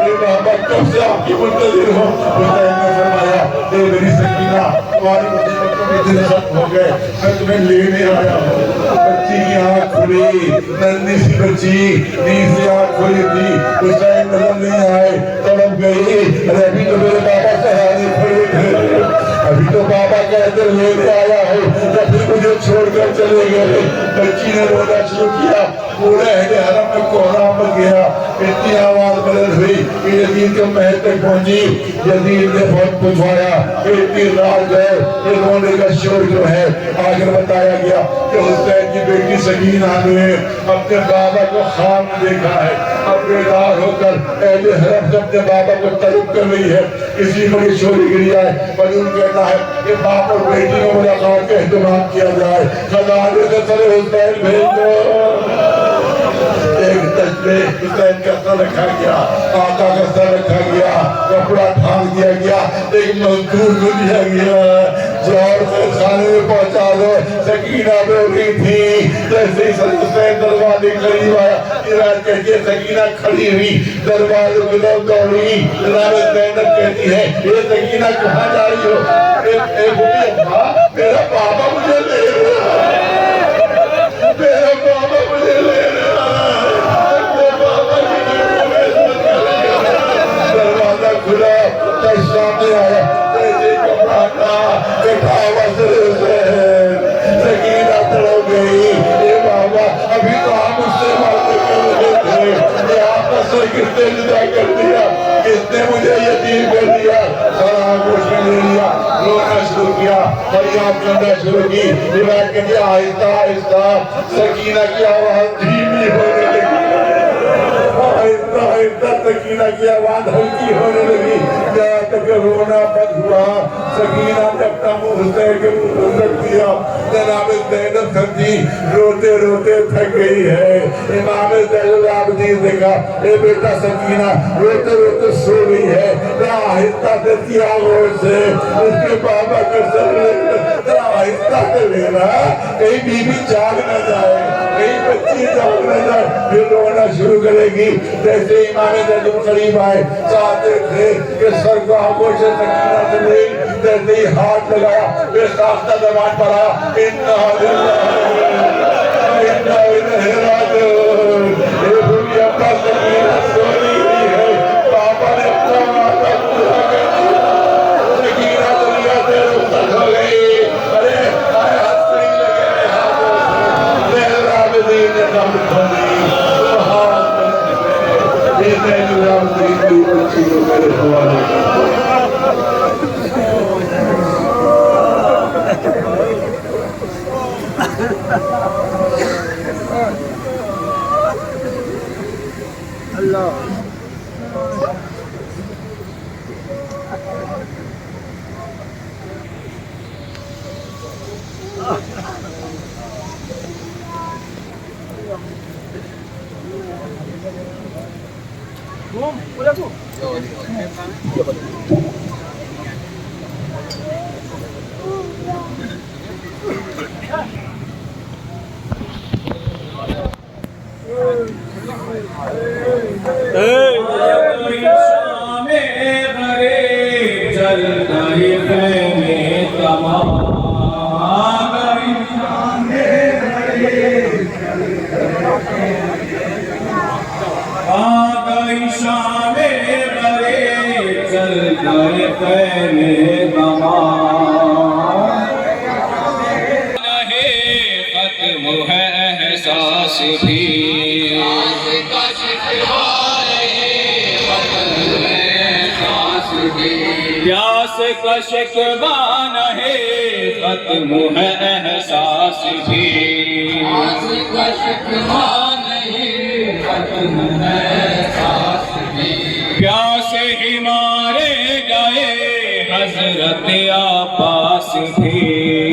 اے بابا کب سے آپ کی منتظر ہو؟ حسین نے فرمایا اے میری سکینہ تمہاری مصیبت کو بھی دل ختم ہو گئے، میں تمہیں لینے آیا ہوں۔ بچی کی آنکھ کھلی، ننھی سی بچی نیند سے آنکھ کھلی تھی، حسین نظر نہیں آئے، تڑپ گئی۔ ارے ابھی تو میرے بابا سہارے کھڑے تھے، ابھی تو بابا کہتے لینے آیا ہوں، یا پھر مجھے چھوڑ کر چلے گئے۔ بچی نے رونا شروع کیا، پورے اہل حرم میں کوہرام مچ گیا، اتنی آواز بلند ہوئی کہ یزید کے محل تک پہنچی۔ یزید نے بہت پوچھوایا کہ اتنی رات گئے، یہ رونے کا شور جو ہے؟ آخر بتایا گیا کہ حسین کی بیٹی سکینہ نے اپنے بابا کو خواب میں دیکھا ہے، اب بیدار ہو کر اہل حرم سے اپنے بابا کو طلب کر رہی ہے۔ اسی پر یہ شوری گری ہے، مجنون کہتا ہے کہ باپ اور بیٹی کو ملاقات کا اہتمام کیا جائے، خزانے سے سر حسین بھیج دو۔ ایک تشبیہ حسین کا سر رکھا گیا، آقا کا سر رکھا گیا، کپڑا ڈھانک دیا گیا، ایک مزدور کو دیا گیا جوہر سے خانے میں پہنچا دو۔ سکینہ رو رہی تھی، جیسے ہی سر حسین دروازے قریب آیا، ایران کہتی ہے سکینہ کھڑی ہوئی، دروازے کی طرف دوڑی۔ جناب زینب کہتی ہے یہ سکینہ کہاں جا رہی ہو؟ اے بڑی اماں، میرا بابا مجھے لے رہا ہے، میرا بابا مجھے لے رہا ہے، اپنے بابا کی خدمت کر لیا۔ دروازہ کھلا، تش سامنے آیا، جیسے کپڑا ہٹا، بیٹھا ہوا سر حسین۔ سکینہ تڑپ گئی، اے بابا ابھی تو آپ اس سے باتیں کر رہے تھے، یہ آپ کا سر کس نے جدا کر دیا، کس نے مجھے یتیم کر دیا؟ سر آگوش میں لے لیا، رونا شروع کیا، فریاد کرنا شروع کی۔ روایت کہتی ہے آہستہ آہستہ سکینہ کی آواز دھیمی ہونے لگی، آہستہ آہستہ سکینہ کی آواز ہلکی ہونے لگی، جہاں تک رونا بند ہوا۔ سکینہ نے اپنا منہ حسین کے منہ پر رکھ دیا۔ جناب زینب سمجھی روتے روتے تھک گئی ہے۔ امام زین العابدین نے کہا اے بیٹا سکینہ روتے روتے سو گئی ہے، ذرا آہستہ سے تیاغور سے اس کے بابا کا سر لینا، ذرا آہستہ سے لینا، کہیں بی بی جاگ نہ جائے، کہیں بچی جاگ نہ جائے، پھر رونا شروع کرے گی۔ جیسے امام زین قریب آئے، چاہتے تھے کہ سر کو آگوش سکینہ سے لے، جیسے ہی ہاتھ لگایا بے ساختہ زبان پر آیا انہا الہ راجعون۔ اے بھولی اپنا سکینہ سونی ہوئی ہے، بابا نے اپنا وعدہ پورا کر دیا، سکینہ دنیا سے رخصت ہو گئی۔ ارے آئے ہاتھ سے ہی لگے رہے ہاتھوں سے، زین العابدین نے قبر کھولی، سبحان اللہ۔ یہ زین العابدین کی بچی کو میرے حوالے اللہ پیاس کا شکوہ ہے ختم ہے احساس بھی، پیاس کا شکوہ نہیں ختم ہے احساس بھی، پیاس ہی مارے گئے حضرت عباس بھی۔